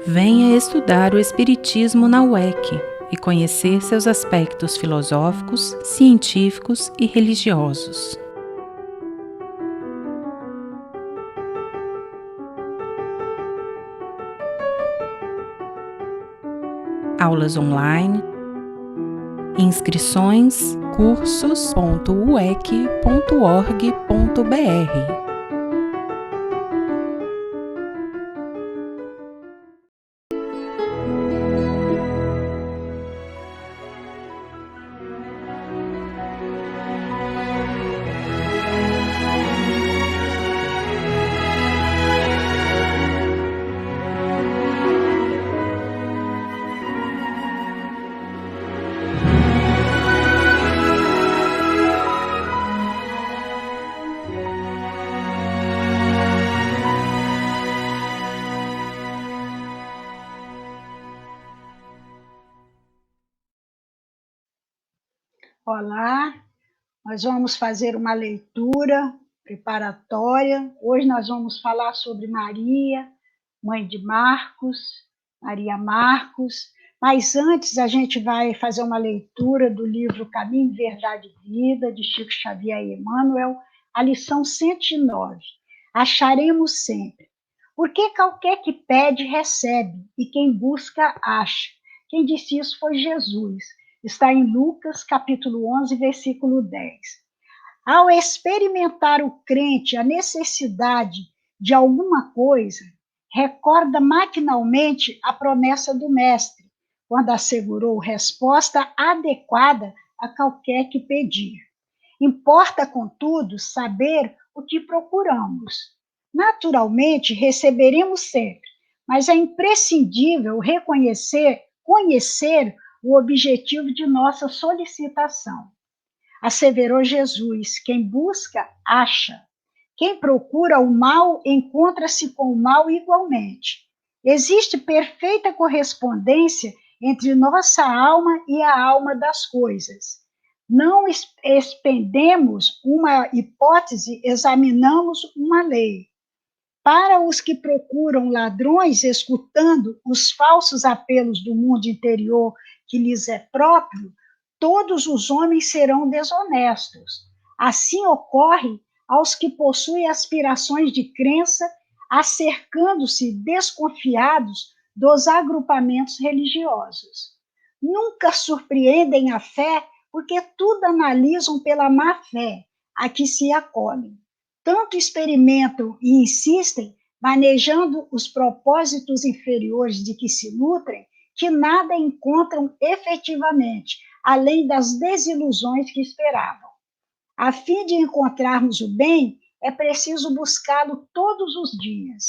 Venha estudar o Espiritismo na UEC e conhecer seus aspectos filosóficos, científicos e religiosos. Aulas online, inscrições cursos.uec.org.br. Olá, nós vamos fazer uma leitura preparatória. Hoje nós vamos falar sobre Maria, mãe de Marcos, Maria Marcos. Mas antes a gente vai fazer uma leitura do livro Caminho, Verdade e Vida, de Chico Xavier e Emmanuel, a lição 109. Acharemos sempre. Porque qualquer que pede, recebe, e quem busca, acha. Quem disse isso foi Jesus. Está em Lucas, capítulo 11, versículo 10. Ao experimentar o crente a necessidade de alguma coisa, recorda maquinalmente a promessa do Mestre, quando assegurou resposta adequada a qualquer que pedir. Importa, contudo, saber o que procuramos. Naturalmente, receberemos sempre, mas é imprescindível conhecer o objetivo de nossa solicitação. Asseverou Jesus: quem busca, acha. Quem procura o mal, encontra-se com o mal igualmente. Existe perfeita correspondência entre nossa alma e a alma das coisas. Não expendemos uma hipótese, examinamos uma lei. Para os que procuram ladrões, escutando os falsos apelos do mundo interior que lhes é próprio, todos os homens serão desonestos. Assim ocorre aos que possuem aspirações de crença, acercando-se desconfiados dos agrupamentos religiosos. Nunca surpreendem a fé, porque tudo analisam pela má fé, a que se acolhem. Tanto experimentam e insistem, manejando os propósitos inferiores de que se nutrem, que nada encontram efetivamente, além das desilusões que esperavam. A fim de encontrarmos o bem, é preciso buscá-lo todos os dias.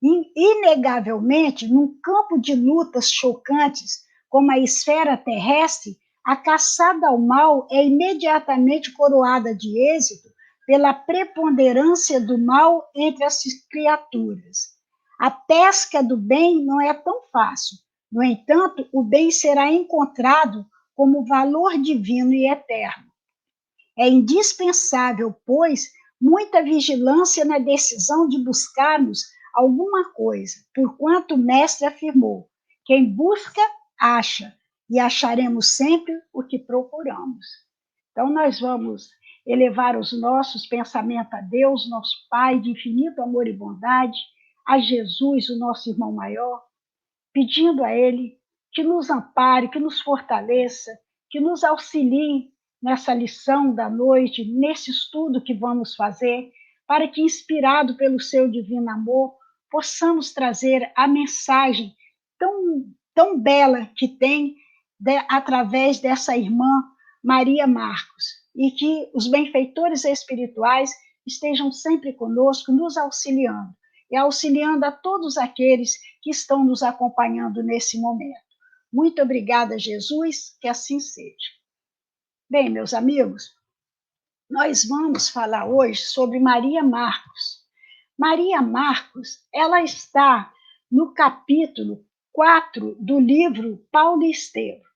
Inegavelmente, num campo de lutas chocantes, como a esfera terrestre, a caçada ao mal é imediatamente coroada de êxito pela preponderância do mal entre as criaturas. A pesca do bem não é tão fácil. No entanto, o bem será encontrado como valor divino e eterno. É indispensável, pois, muita vigilância na decisão de buscarmos alguma coisa, porquanto o Mestre afirmou: quem busca, acha, e acharemos sempre o que procuramos. Então, nós vamos elevar os nossos pensamentos a Deus, nosso Pai de infinito amor e bondade, a Jesus, o nosso irmão maior, pedindo a Ele que nos ampare, que nos fortaleça, que nos auxilie nessa lição da noite, nesse estudo que vamos fazer, para que, inspirado pelo seu divino amor, possamos trazer a mensagem tão bela que tem através dessa irmã Maria Marcos, e que os benfeitores espirituais estejam sempre conosco, nos auxiliando, e auxiliando a todos aqueles que estão nos acompanhando nesse momento. Muito obrigada, Jesus, que assim seja. Bem, meus amigos, nós vamos falar hoje sobre Maria Marcos. Maria Marcos, ela está no capítulo 4 do livro Paulo e Estevão.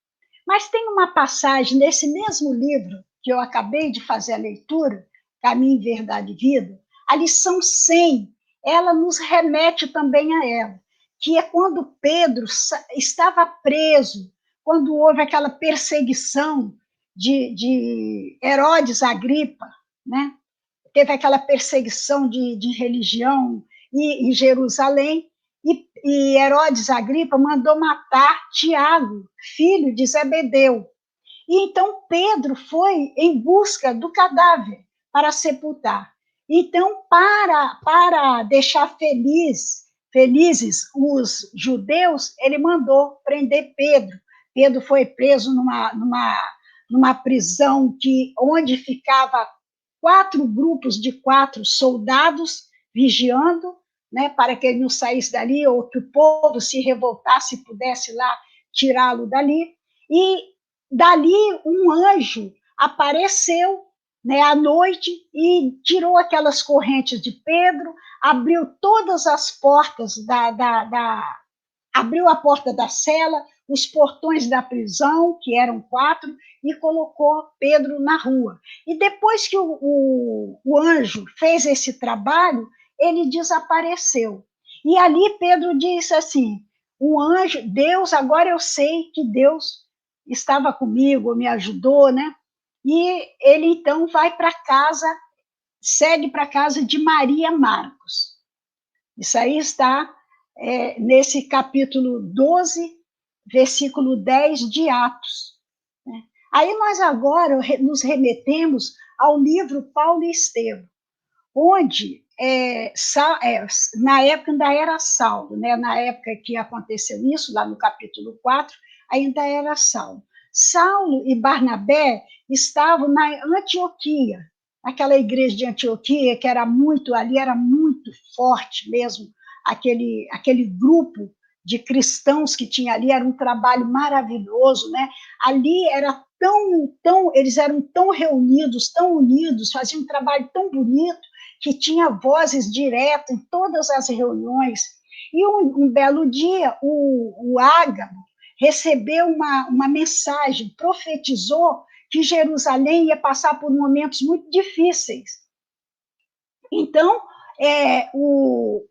Mas tem uma passagem nesse mesmo livro que eu acabei de fazer a leitura, Caminho, Verdade e Vida, a lição 100, ela nos remete também a ela, que é quando Pedro estava preso, quando houve aquela perseguição de Herodes Agripa, né? Teve aquela perseguição de religião em Jerusalém, e Herodes Agripa mandou matar Tiago, filho de Zebedeu. E então Pedro foi em busca do cadáver para sepultar. Então, para deixar felizes os judeus, ele mandou prender Pedro. Pedro foi preso numa prisão onde ficava 4 grupos de 4 soldados vigiando, né, para que ele não saísse dali, ou que o povo se revoltasse e pudesse lá tirá-lo dali. E dali um anjo apareceu, né, à noite e tirou aquelas correntes de Pedro, abriu todas as portas abriu a porta da cela, os portões da prisão, que eram 4, e colocou Pedro na rua. E depois que o anjo fez esse trabalho, ele desapareceu. E ali Pedro disse assim, o anjo, Deus, agora eu sei que Deus estava comigo, me ajudou, né? E ele então vai para casa, segue para a casa de Maria Marcos. Isso aí está nesse capítulo 12, versículo 10 de Atos. Né? Aí nós agora nos remetemos ao livro Paulo e Estevão, onde, na época ainda era Saulo, né? Na época que aconteceu isso, lá no capítulo 4, ainda era Saulo. Saulo e Barnabé estavam na Antioquia, aquela igreja de Antioquia, que era muito forte mesmo, aquele grupo de cristãos que tinha ali, era um trabalho maravilhoso, né? Ali era eles eram tão reunidos, tão unidos, faziam um trabalho tão bonito, que tinha vozes diretas em todas as reuniões. E um belo dia, o Ágabo recebeu uma mensagem, profetizou que Jerusalém ia passar por momentos muito difíceis. Então, o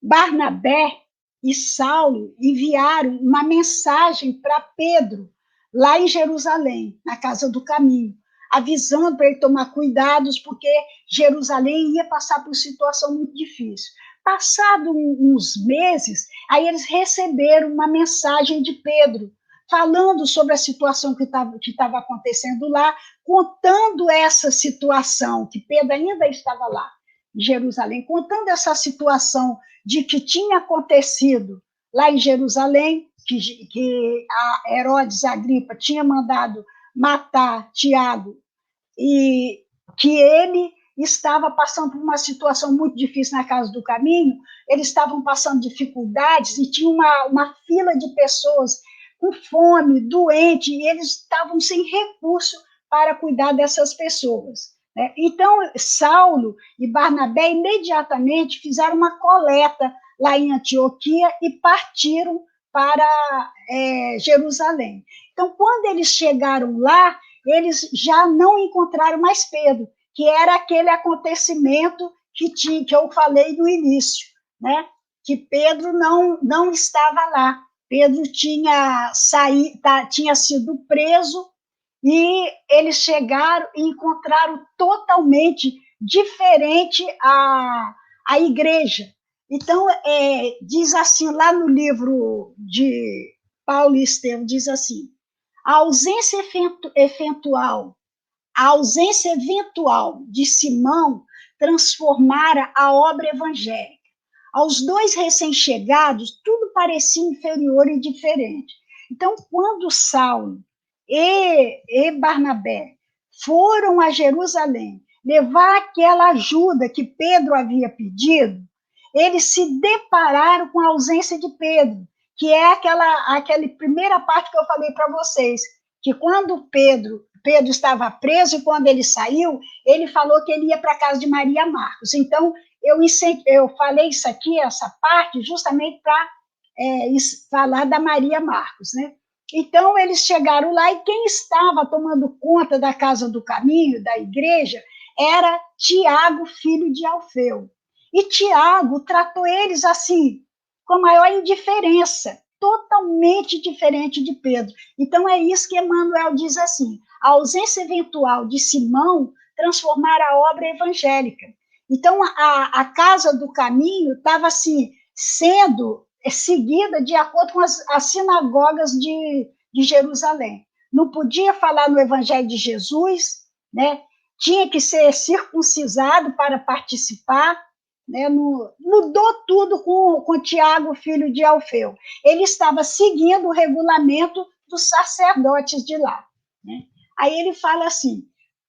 Barnabé e Saulo enviaram uma mensagem para Pedro, lá em Jerusalém, na Casa do Caminho, avisando para ele tomar cuidados, porque Jerusalém ia passar por situação muito difícil. Passado uns meses, aí eles receberam uma mensagem de Pedro, falando sobre a situação que estava acontecendo lá, contando essa situação, que Pedro ainda estava lá, em Jerusalém, contando essa situação de que tinha acontecido lá em Jerusalém, que a Herodes Agripa tinha mandado matar Tiago, e que ele estava passando por uma situação muito difícil na Casa do Caminho, eles estavam passando dificuldades e tinha uma fila de pessoas com fome, doente, e eles estavam sem recurso para cuidar dessas pessoas. Então, Saulo e Barnabé imediatamente fizeram uma coleta lá em Antioquia e partiram para Jerusalém. Então, quando eles chegaram lá, eles já não encontraram mais Pedro, que era aquele acontecimento que eu falei no início, né? Que Pedro não estava lá. Pedro tinha sido preso, e eles chegaram e encontraram totalmente diferente a igreja. Então, diz assim, lá no livro de Paulo e Estevão, diz assim, a ausência eventual de Simão transformara a obra evangélica. Aos 2 recém-chegados, tudo parecia inferior e diferente. Então, quando Saulo e Barnabé foram a Jerusalém levar aquela ajuda que Pedro havia pedido, eles se depararam com a ausência de Pedro, que é aquela primeira parte que eu falei para vocês, que quando Pedro estava preso, e quando ele saiu, ele falou que ele ia para a casa de Maria Marcos. Então, eu falei isso aqui, essa parte, justamente para falar da Maria Marcos, né? Então, eles chegaram lá, e quem estava tomando conta da Casa do Caminho, da igreja, era Tiago, filho de Alfeu. E Tiago tratou eles assim, com a maior indiferença, totalmente diferente de Pedro. Então é isso que Emmanuel diz assim: a ausência eventual de Simão transformar a obra evangélica. Então a casa do caminho estava assim sendo seguida de acordo com as sinagogas de Jerusalém. Não podia falar no Evangelho de Jesus, né? Tinha que ser circuncisado para participar, né? Mudou tudo com Tiago, filho de Alfeu. Ele estava seguindo o regulamento dos sacerdotes de lá. Né? Aí ele fala assim,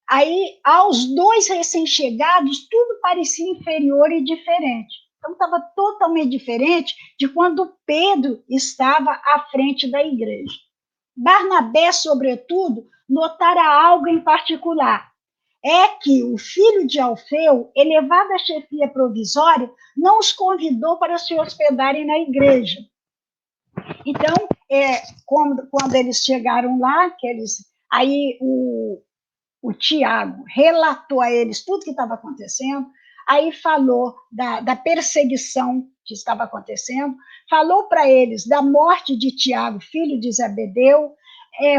aí aos dois recém-chegados, tudo parecia inferior e diferente. Então, estava totalmente diferente de quando Pedro estava à frente da igreja. Barnabé, sobretudo, notara algo em particular. É que o filho de Alfeu, elevado à chefia provisória, não os convidou para se hospedarem na igreja. Então, quando eles chegaram lá, aí o Tiago relatou a eles tudo que estava acontecendo, aí falou da perseguição que estava acontecendo, falou para eles da morte de Tiago, filho de Zebedeu,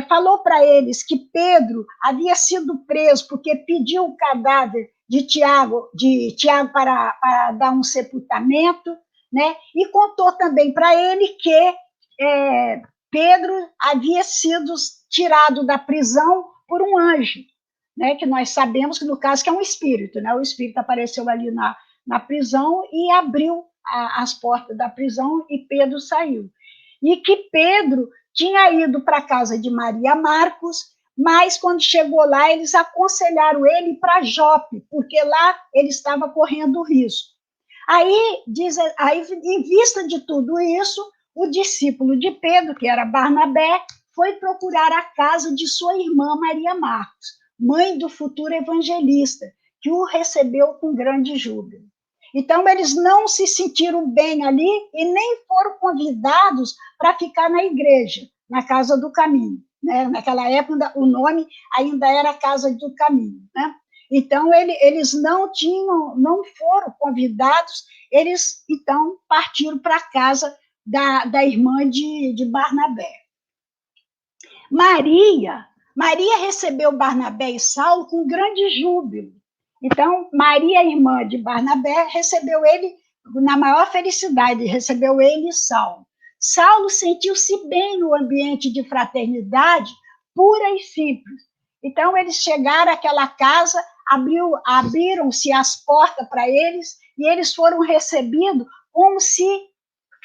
falou para eles que Pedro havia sido preso porque pediu o cadáver de Tiago para dar um sepultamento, né? E contou também para ele que Pedro havia sido tirado da prisão por um anjo, né, que nós sabemos que, no caso, que é um espírito. Né? O espírito apareceu ali na prisão e abriu as portas da prisão e Pedro saiu. E que Pedro tinha ido para a casa de Maria Marcos, mas quando chegou lá, eles aconselharam ele para Jope, porque lá ele estava correndo risco. Aí, em vista de tudo isso, o discípulo de Pedro, que era Barnabé, foi procurar a casa de sua irmã Maria Marcos, mãe do futuro evangelista, que o recebeu com grande júbilo. Então, eles não se sentiram bem ali e nem foram convidados para ficar na igreja, na Casa do Caminho. Né? Naquela época, o nome ainda era Casa do Caminho. Né? Então, eles não foram convidados, eles, então, partiram para a casa da irmã de Barnabé. Maria recebeu Barnabé e Saulo com grande júbilo. Então, Maria, irmã de Barnabé, recebeu ele na maior felicidade, recebeu ele e Saulo. Saulo sentiu-se bem no ambiente de fraternidade pura e simples. Então, eles chegaram àquela casa, abriram-se as portas para eles, e eles foram recebidos como se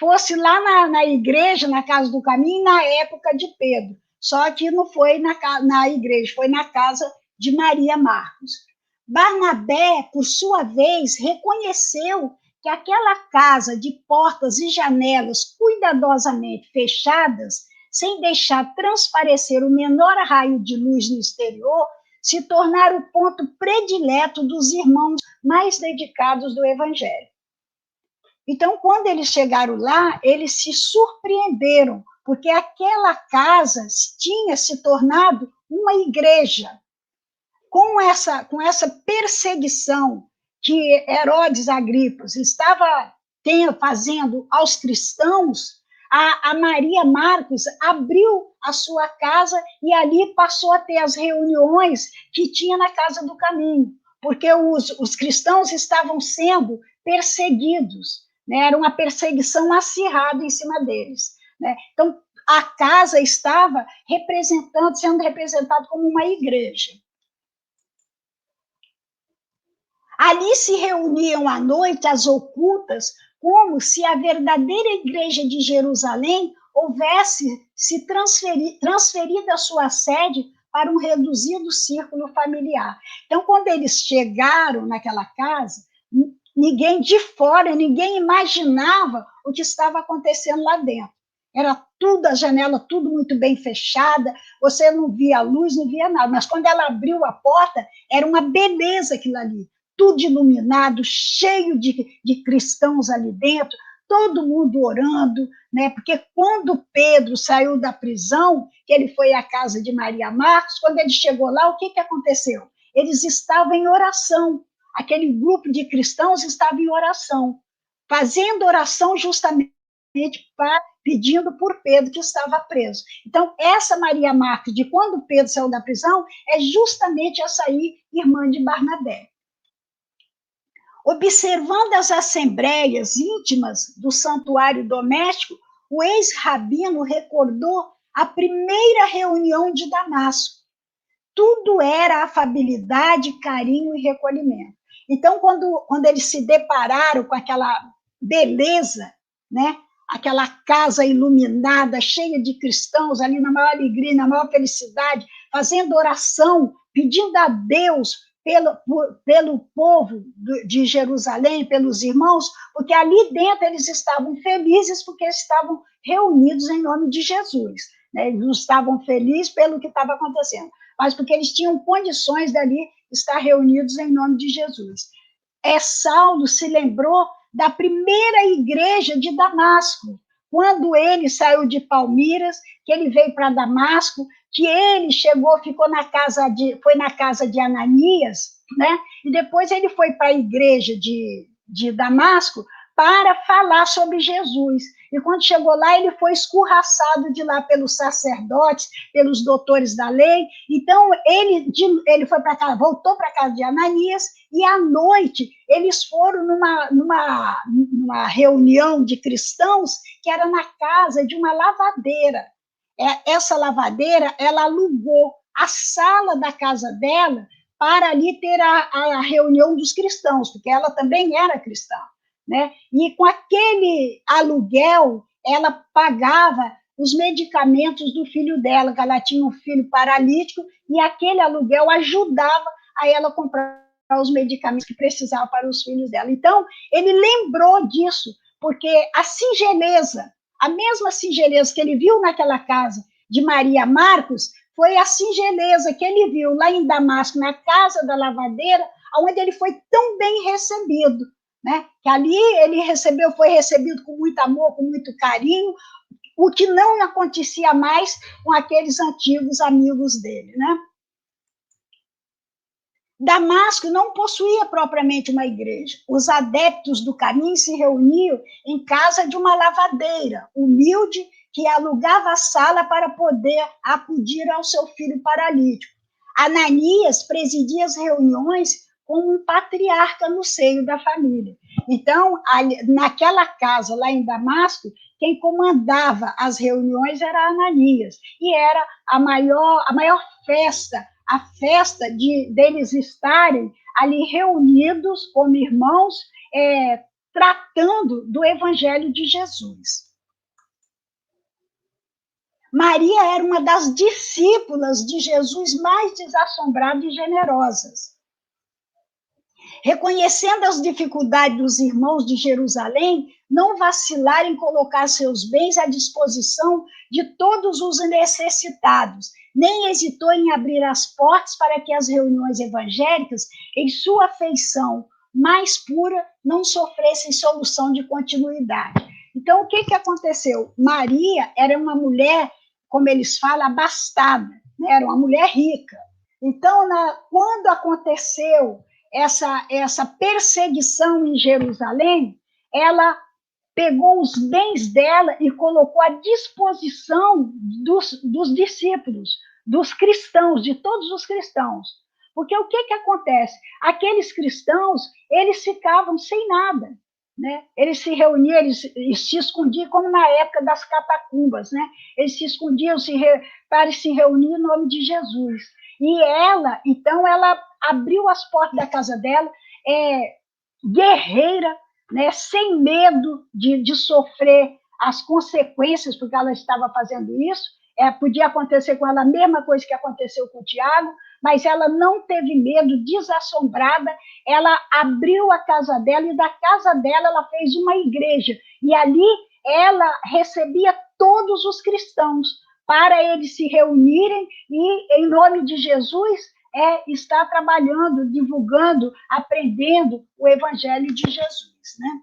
fosse lá na igreja, na Casa do Caminho, na época de Pedro. Só que não foi na igreja, foi na casa de Maria Marcos. Barnabé, por sua vez, reconheceu que aquela casa de portas e janelas cuidadosamente fechadas, sem deixar transparecer o menor raio de luz no exterior, se tornara o ponto predileto dos irmãos mais dedicados do Evangelho. Então, quando eles chegaram lá, eles se surpreenderam, porque aquela casa tinha se tornado uma igreja. Com essa perseguição que Herodes Agripas estava fazendo aos cristãos, a Maria Marcos abriu a sua casa e ali passou a ter as reuniões que tinha na Casa do Caminho, porque os cristãos estavam sendo perseguidos, né? Era uma perseguição acirrada em cima deles. Né? Então, a casa estava sendo representada como uma igreja. Ali se reuniam à noite as ocultas, como se a verdadeira igreja de Jerusalém houvesse se transferido a sua sede para um reduzido círculo familiar. Então, quando eles chegaram naquela casa, ninguém de fora, ninguém imaginava o que estava acontecendo lá dentro. Era tudo, a janela tudo muito bem fechada, você não via luz, não via nada. Mas quando ela abriu a porta, era uma beleza aquilo ali. Tudo iluminado, cheio de cristãos ali dentro, todo mundo orando, né? Porque quando Pedro saiu da prisão, que ele foi à casa de Maria Marcos, quando ele chegou lá, o que aconteceu? Eles estavam em oração. aquele grupo de cristãos estava em oração, fazendo oração justamente pedindo por Pedro, que estava preso. Então, essa Maria Marta, de quando Pedro saiu da prisão, é justamente essa aí, irmã de Barnabé. Observando as assembleias íntimas do santuário doméstico, o ex-rabino recordou a primeira reunião de Damasco. Tudo era afabilidade, carinho e recolhimento. Então, quando eles se depararam com aquela beleza, né? Aquela casa iluminada, cheia de cristãos, ali na maior alegria, na maior felicidade, fazendo oração, pedindo a Deus pelo povo de Jerusalém, pelos irmãos, porque ali dentro eles estavam felizes, porque estavam reunidos em nome de Jesus. Né? Eles não estavam felizes pelo que estava acontecendo, mas porque eles tinham condições dali estar reunidos em nome de Jesus. Saulo se lembrou da primeira igreja de Damasco, quando ele saiu de Palmeiras, que ele veio para Damasco, que ele chegou, foi na casa de Ananias, né? E depois ele foi para a igreja de Damasco para falar sobre Jesus. E quando chegou lá, ele foi escorraçado de lá pelos sacerdotes, pelos doutores da lei. Então, ele foi para casa, voltou para a casa de Ananias, e à noite eles foram numa reunião de cristãos que era na casa de uma lavadeira. Essa lavadeira, ela alugou a sala da casa dela para ali ter a reunião dos cristãos, porque ela também era cristã. Né? E com aquele aluguel, ela pagava os medicamentos do filho dela, que ela tinha um filho paralítico, e aquele aluguel ajudava a ela comprar os medicamentos que precisava para os filhos dela. Então, ele lembrou disso, porque a singeleza, a mesma singeleza que ele viu naquela casa de Maria Marcos, foi a singeleza que ele viu lá em Damasco, na casa da lavadeira, onde ele foi tão bem recebido. Né? Que ali ele foi recebido com muito amor, com muito carinho, o que não acontecia mais com aqueles antigos amigos dele. Né? Damasco não possuía propriamente uma igreja. Os adeptos do caminho se reuniam em casa de uma lavadeira, humilde, que alugava a sala para poder acudir ao seu filho paralítico. Ananias presidia as reuniões como um patriarca no seio da família. Então, naquela casa lá em Damasco, quem comandava as reuniões era Ananias, e era a maior festa, a festa deles estarem ali reunidos como irmãos, tratando do Evangelho de Jesus. Maria era uma das discípulas de Jesus mais desassombradas e generosas. Reconhecendo as dificuldades dos irmãos de Jerusalém, não vacilar em colocar seus bens à disposição de todos os necessitados, nem hesitou em abrir as portas para que as reuniões evangélicas, em sua feição mais pura, não sofressem solução de continuidade. Então, o que aconteceu? Maria era uma mulher, como eles falam, abastada, né? Era uma mulher rica. Então, quando aconteceu essa perseguição em Jerusalém, ela pegou os bens dela e colocou à disposição dos discípulos, dos cristãos, de todos os cristãos. Porque o que acontece? Aqueles cristãos, eles ficavam sem nada. Né? Eles se reuniam, eles se escondiam, como na época das catacumbas. Né? Eles se escondiam para se reunir em nome de Jesus. E então, ela abriu as portas da casa dela, guerreira, né, sem medo de sofrer as consequências, porque ela estava fazendo isso. Podia acontecer com ela a mesma coisa que aconteceu com o Tiago, mas ela não teve medo, desassombrada, ela abriu a casa dela, e da casa dela ela fez uma igreja, e ali ela recebia todos os cristãos, para eles se reunirem e, em nome de Jesus, estar trabalhando, divulgando, aprendendo o Evangelho de Jesus. Né?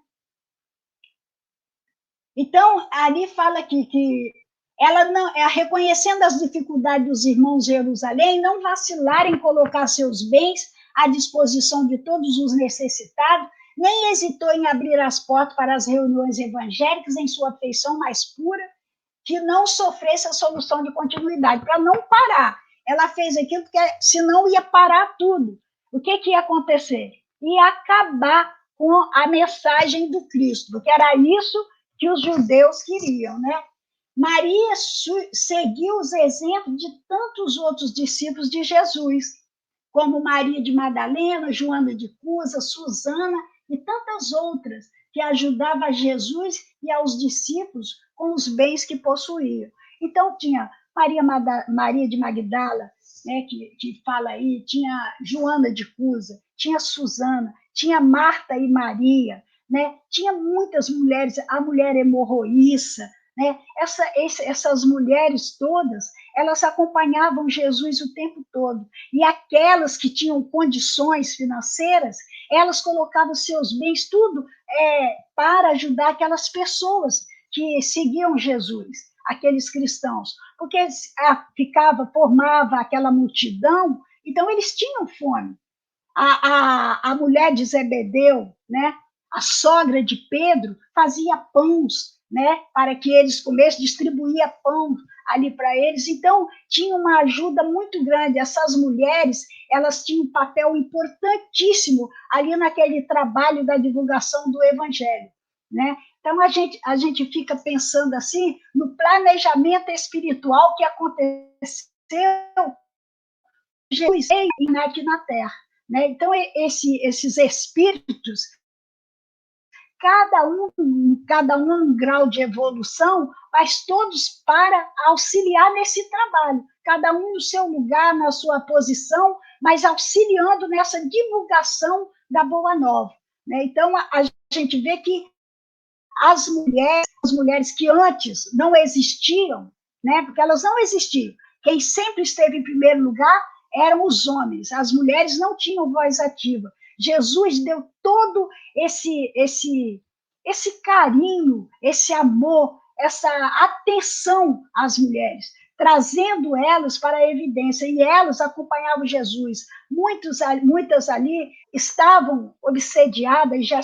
Então, ali fala que ela não, reconhecendo as dificuldades dos irmãos de Jerusalém, não vacilar em colocar seus bens à disposição de todos os necessitados, nem hesitou em abrir as portas para as reuniões evangélicas em sua feição mais pura, que não sofresse a solução de continuidade, para não parar. Ela fez aquilo porque senão ia parar tudo. O que ia acontecer? Ia acabar com a mensagem do Cristo, porque era isso que os judeus queriam, né? Maria seguiu os exemplos de tantos outros discípulos de Jesus, como Maria de Madalena, Joana de Cusa, Susana e tantas outras, que ajudavam a Jesus e aos discípulos com os bens que possuíam. Então, tinha Maria de Magdala, né, que fala aí, tinha Joana de Cusa, tinha Susana, tinha Marta e Maria, né, tinha muitas mulheres, a mulher hemorroíça, né, essas mulheres todas, elas acompanhavam Jesus o tempo todo. E aquelas que tinham condições financeiras, elas colocavam seus bens, tudo para ajudar aquelas pessoas que seguiam Jesus, aqueles cristãos, porque formava aquela multidão, então eles tinham fome. A mulher de Zebedeu, né, a sogra de Pedro, fazia pães, né, para que eles comessem, distribuía pão ali para eles. Então, tinha uma ajuda muito grande. Essas mulheres, elas tinham um papel importantíssimo ali naquele trabalho da divulgação do evangelho, né? Então, a gente fica pensando assim no planejamento espiritual que aconteceu Jesus aqui na Terra, né? Então, esses espíritos, cada um em grau de evolução, mas todos para auxiliar nesse trabalho, cada um no seu lugar, na sua posição, mas auxiliando nessa divulgação da Boa Nova, né? Então, a gente vê que as mulheres que antes não existiam, né? Porque elas não existiam, quem sempre esteve em primeiro lugar eram os homens, as mulheres não tinham voz ativa. Jesus deu todo esse carinho, esse amor, essa atenção às mulheres, trazendo elas para a evidência, e elas acompanhavam Jesus. Muitas ali estavam obsediadas, já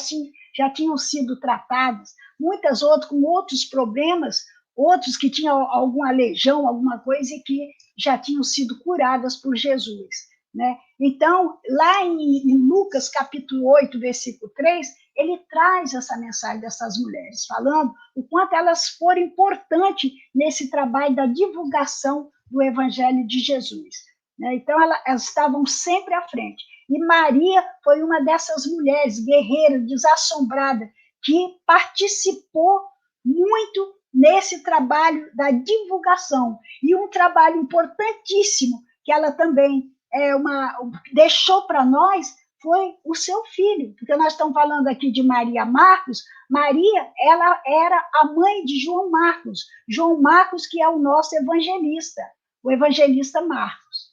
tinham sido tratadas, muitas outras com outros problemas, outros que tinham alguma legião, alguma coisa, e que já tinham sido curadas por Jesus, né? Então, lá em Lucas, capítulo 8, versículo 3, ele traz essa mensagem dessas mulheres, falando o quanto elas foram importantes nesse trabalho da divulgação do Evangelho de Jesus, né? Então, elas estavam sempre à frente. E Maria foi uma dessas mulheres, guerreira, desassombrada, que participou muito nesse trabalho da divulgação. E um trabalho importantíssimo que ela também deixou para nós foi o seu filho, porque nós estamos falando aqui de Maria Marcos. Maria, ela era a mãe de João Marcos, que é o nosso evangelista, o evangelista Marcos.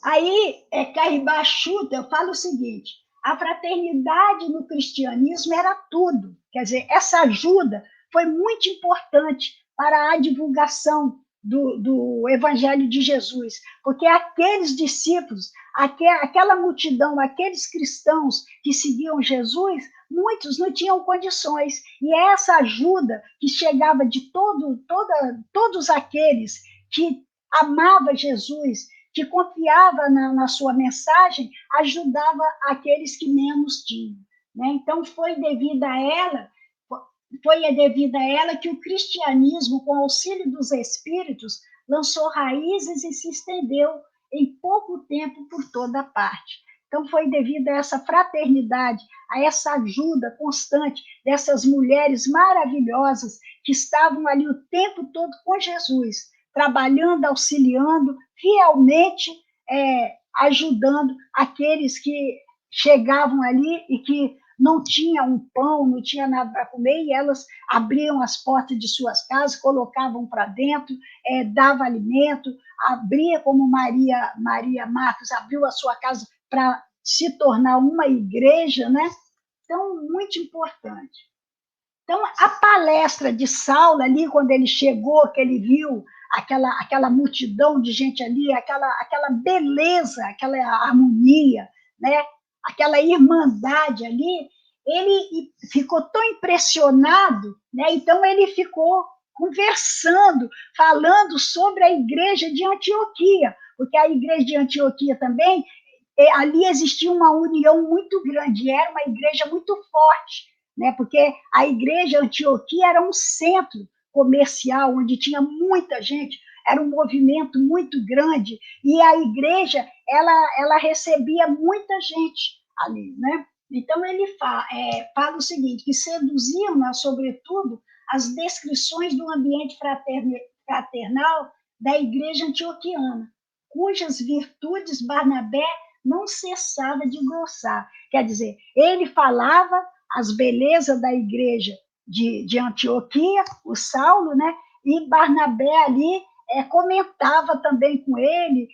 Aí, Caribá Chuta, eu falo o seguinte: a fraternidade no cristianismo era tudo. Quer dizer, essa ajuda foi muito importante para a divulgação do Evangelho de Jesus, porque aqueles discípulos, aquela multidão, aqueles cristãos que seguiam Jesus, muitos não tinham condições, e essa ajuda que chegava de todos aqueles que amavam Jesus, que confiava na sua mensagem, ajudava aqueles que menos tinham, né? Então, foi devido a ela que o cristianismo, com o auxílio dos espíritos, lançou raízes e se estendeu em pouco tempo por toda parte. Então, foi devido a essa fraternidade, a essa ajuda constante dessas mulheres maravilhosas que estavam ali o tempo todo com Jesus, trabalhando, auxiliando, realmente ajudando aqueles que chegavam ali e que não tinha um pão, não tinha nada para comer, e elas abriam as portas de suas casas, colocavam para dentro, dava alimento, abria, como Maria Marcos abriu a sua casa para se tornar uma igreja, né? Então, muito importante. Então, a palestra de Saulo ali, quando ele chegou, que ele viu aquela multidão de gente ali, aquela beleza, aquela harmonia, né? Aquela irmandade ali, ele ficou tão impressionado, né? Então ele ficou conversando, falando sobre a igreja de Antioquia, porque a igreja de Antioquia também, ali existia uma união muito grande, era uma igreja muito forte, né? Porque a igreja Antioquia era um centro comercial, onde tinha muita gente, era um movimento muito grande, e a igreja, ela recebia muita gente ali, né? Então, ele fala o seguinte, que seduziam, né, sobretudo, as descrições do ambiente fraternal da igreja antioquiana, cujas virtudes Barnabé não cessava de engrossar. Quer dizer, ele falava as belezas da igreja de Antioquia, o Saulo, né? E Barnabé ali comentava também com ele,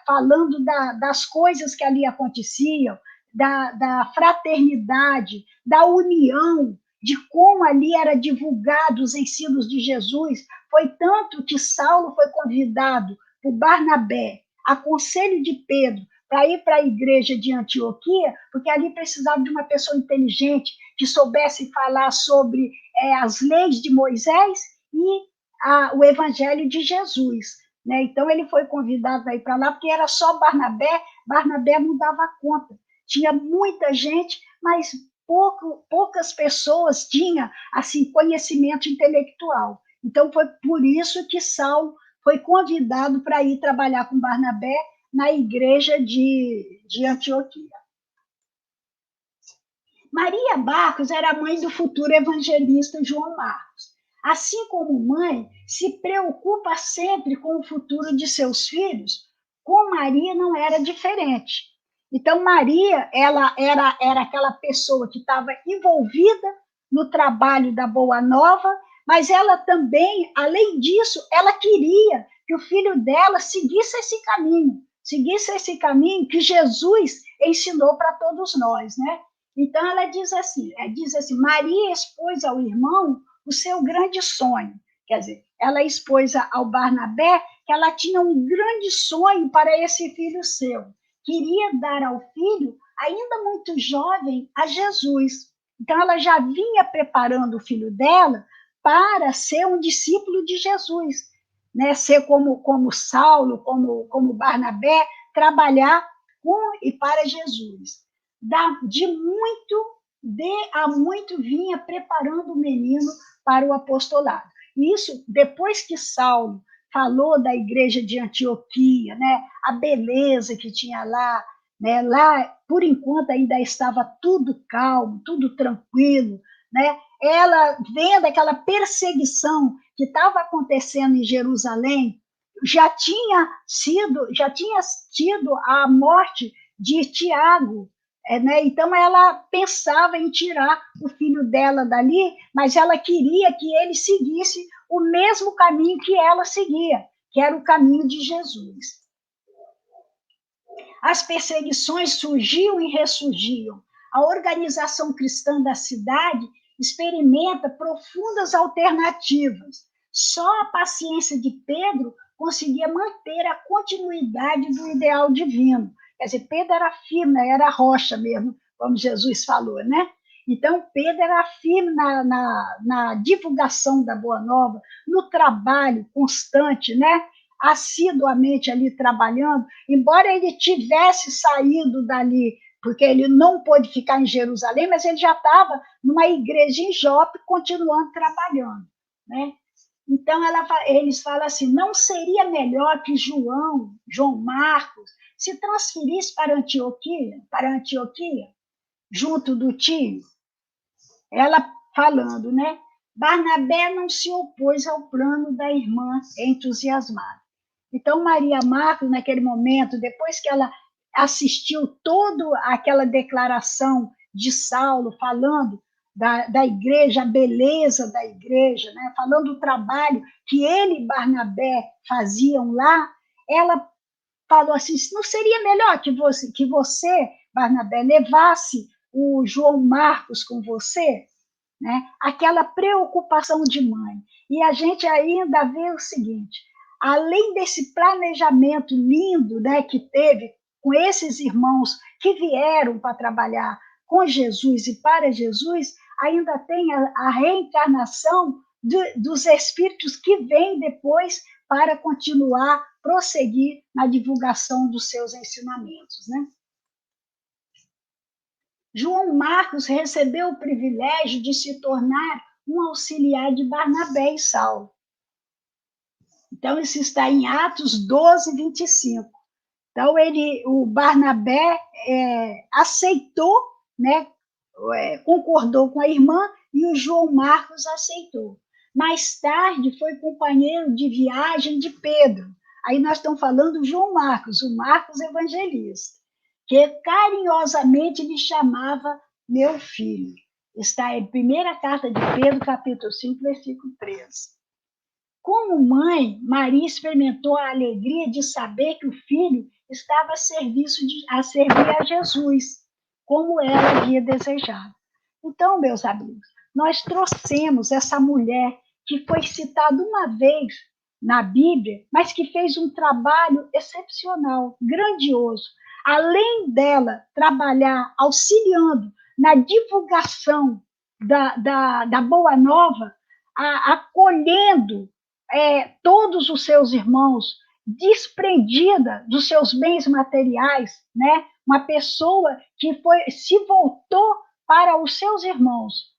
falando das coisas que ali aconteciam, da fraternidade, da união, de como ali era divulgado os ensinos de Jesus. Foi tanto que Saulo foi convidado por Barnabé, a conselho de Pedro, para ir para a igreja de Antioquia, porque ali precisava de uma pessoa inteligente, que soubesse falar sobre as leis de Moisés e o evangelho de Jesus. Né? Então, ele foi convidado a ir para lá, porque era só Barnabé, Barnabé não dava conta. Tinha muita gente, mas poucas pessoas tinham assim, conhecimento intelectual. Então, foi por isso que Saulo foi convidado para ir trabalhar com Barnabé na igreja de Antioquia. Maria Marcos era a mãe do futuro evangelista João Marcos. Assim como mãe, se preocupa sempre com o futuro de seus filhos, com Maria não era diferente. Então, Maria, ela era aquela pessoa que estava envolvida no trabalho da Boa Nova, mas ela também, além disso, ela queria que o filho dela seguisse esse caminho que Jesus ensinou para todos nós, né? Então, ela diz assim, Maria expôs ao irmão o seu grande sonho. Quer dizer, ela expôs ao Barnabé que ela tinha um grande sonho para esse filho seu. Queria dar ao filho, ainda muito jovem, a Jesus. Então, ela já vinha preparando o filho dela para ser um discípulo de Jesus, né? Ser como Saulo, como Barnabé, trabalhar com e para Jesus. A muito vinha preparando o menino para o apostolado. Isso, depois que Saulo falou da igreja de Antioquia, né, a beleza que tinha lá, né, lá, por enquanto, ainda estava tudo calmo, tudo tranquilo, né, ela, vendo aquela perseguição que estava acontecendo em Jerusalém, já tinha tido a morte de Tiago, né? Então, ela pensava em tirar o filho dela dali, mas ela queria que ele seguisse o mesmo caminho que ela seguia, que era o caminho de Jesus. As perseguições surgiam e ressurgiam. A organização cristã da cidade experimenta profundas alternativas. Só a paciência de Pedro conseguia manter a continuidade do ideal divino. Quer dizer, Pedro era firme, era rocha mesmo, como Jesus falou, né? Então, Pedro era firme na divulgação da Boa Nova, no trabalho constante, né? Assiduamente ali trabalhando, embora ele tivesse saído dali, porque ele não pôde ficar em Jerusalém, mas ele já estava numa igreja em Jope, continuando trabalhando, né? Então, eles falam assim, não seria melhor que João Marcos, se transferisse para Antioquia, junto do tio? Ela falando, né? Barnabé não se opôs ao plano da irmã entusiasmada. Então, Maria Marcos, naquele momento, depois que ela assistiu toda aquela declaração de Saulo, falando da igreja, a beleza da igreja, né? Falando do trabalho que ele e Barnabé faziam lá, ela falou assim, não seria melhor que você, Barnabé, levasse o João Marcos com você? Né? Aquela preocupação de mãe. E a gente ainda vê o seguinte, além desse planejamento lindo, né, que teve com esses irmãos que vieram para trabalhar com Jesus e para Jesus, ainda tem a reencarnação dos espíritos que vêm depois para continuar, prosseguir na divulgação dos seus ensinamentos, né? João Marcos recebeu o privilégio de se tornar um auxiliar de Barnabé e Saulo. Então, isso está em Atos 12, 25. Então, o Barnabé aceitou, né, concordou com a irmã, e o João Marcos aceitou. Mais tarde, foi companheiro de viagem de Pedro. Aí nós estamos falando do João Marcos, o Marcos Evangelista, que carinhosamente lhe chamava meu filho. Está em primeira carta de Pedro, capítulo 5, versículo 13. Como mãe, Maria experimentou a alegria de saber que o filho estava a servir a Jesus, como ela havia desejado. Então, meus amigos, nós trouxemos essa mulher que foi citada uma vez na Bíblia, mas que fez um trabalho excepcional, grandioso. Além dela trabalhar auxiliando na divulgação da Boa Nova, acolhendo todos os seus irmãos, desprendida dos seus bens materiais, né? Uma pessoa que se voltou para os seus irmãos,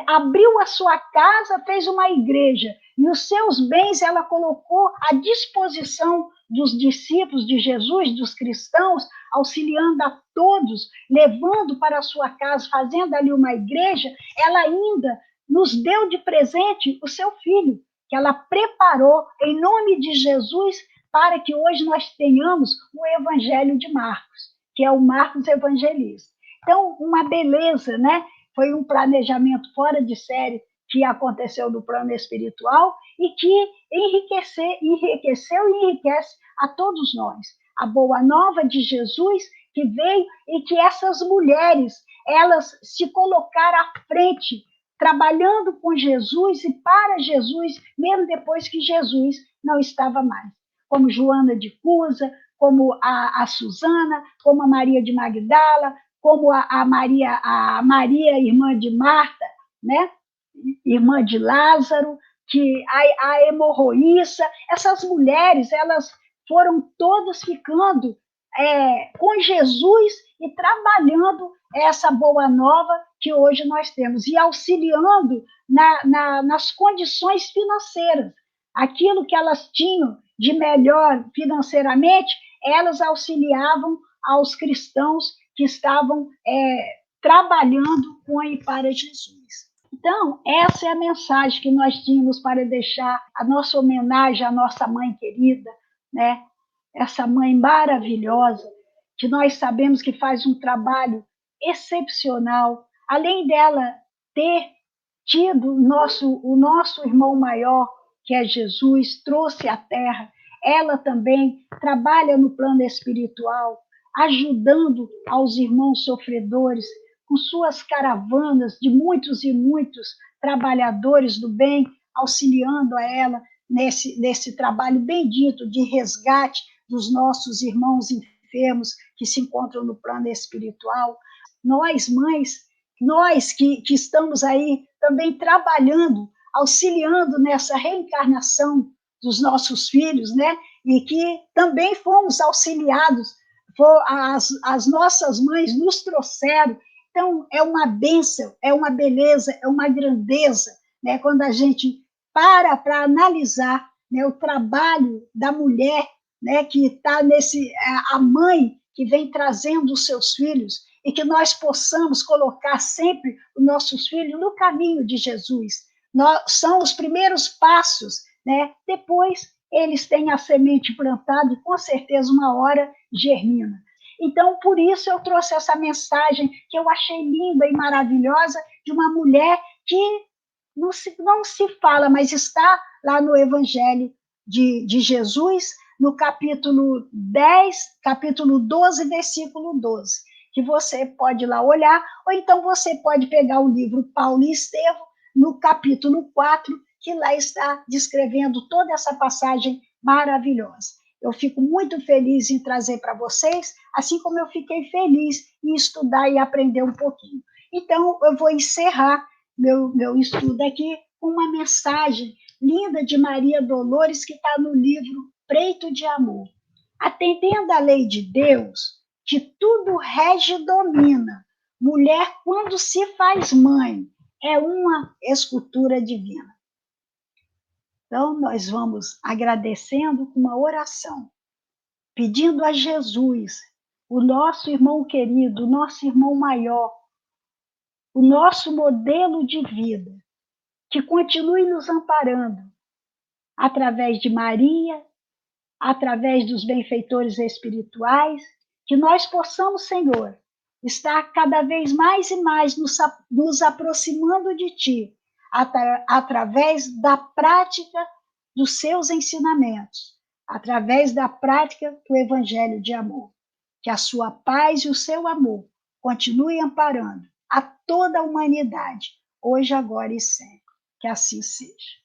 abriu a sua casa, fez uma igreja, e os seus bens ela colocou à disposição dos discípulos de Jesus, dos cristãos, auxiliando a todos, levando para a sua casa, fazendo ali uma igreja. Ela ainda nos deu de presente o seu filho, que ela preparou em nome de Jesus para que hoje nós tenhamos o Evangelho de Marcos, que é o Marcos Evangelista. Então, uma beleza, né? Foi um planejamento fora de série que aconteceu no plano espiritual e que enriqueceu e enriquece a todos nós. A boa nova de Jesus que veio e que essas mulheres, elas se colocaram à frente, trabalhando com Jesus e para Jesus, mesmo depois que Jesus não estava mais. Como Joana de Cusa, como a Susana, como a Maria de Magdala, como a Maria, irmã de Marta, né? Irmã de Lázaro, que a hemorroíça, essas mulheres, elas foram todas ficando com Jesus e trabalhando essa boa nova que hoje nós temos, e auxiliando nas condições financeiras. Aquilo que elas tinham de melhor financeiramente, elas auxiliavam aos cristãos que estavam trabalhando com e para Jesus. Então, essa é a mensagem que nós tínhamos para deixar a nossa homenagem à nossa mãe querida, né? Essa mãe maravilhosa, que nós sabemos que faz um trabalho excepcional, além dela ter tido o nosso irmão maior, que é Jesus, trouxe à Terra, ela também trabalha no plano espiritual, ajudando aos irmãos sofredores, com suas caravanas de muitos e muitos trabalhadores do bem, auxiliando a ela nesse trabalho bendito de resgate dos nossos irmãos enfermos que se encontram no plano espiritual. Nós, mães, nós que estamos aí também trabalhando, auxiliando nessa reencarnação dos nossos filhos, né? E que também fomos auxiliados, as nossas mães nos trouxeram. Então, é uma bênção, é uma beleza, é uma grandeza, né? Quando a gente para analisar, né, o trabalho da mulher, né, que está a mãe que vem trazendo os seus filhos, e que nós possamos colocar sempre os nossos filhos no caminho de Jesus. São os primeiros passos, né? Depois eles têm a semente plantada e com certeza uma hora germina. Então, por isso eu trouxe essa mensagem que eu achei linda e maravilhosa, de uma mulher que não se fala, mas está lá no Evangelho de Jesus, no capítulo 10, capítulo 12, versículo 12, que você pode ir lá olhar, ou então você pode pegar o livro Paulo e Estevão, no capítulo 4, que lá está descrevendo toda essa passagem maravilhosa. Eu fico muito feliz em trazer para vocês, assim como eu fiquei feliz em estudar e aprender um pouquinho. Então, eu vou encerrar meu estudo aqui com uma mensagem linda de Maria Dolores, que está no livro Preito de Amor. Atendendo à lei de Deus, que tudo rege e domina, mulher, quando se faz mãe, é uma escultura divina. Então, nós vamos agradecendo com uma oração, pedindo a Jesus, o nosso irmão querido, o nosso irmão maior, o nosso modelo de vida, que continue nos amparando através de Maria, através dos benfeitores espirituais, que nós possamos, Senhor, estar cada vez mais e mais nos aproximando de Ti, através da prática dos seus ensinamentos, através da prática do Evangelho de amor. Que a sua paz e o seu amor continuem amparando a toda a humanidade, hoje, agora e sempre. Que assim seja.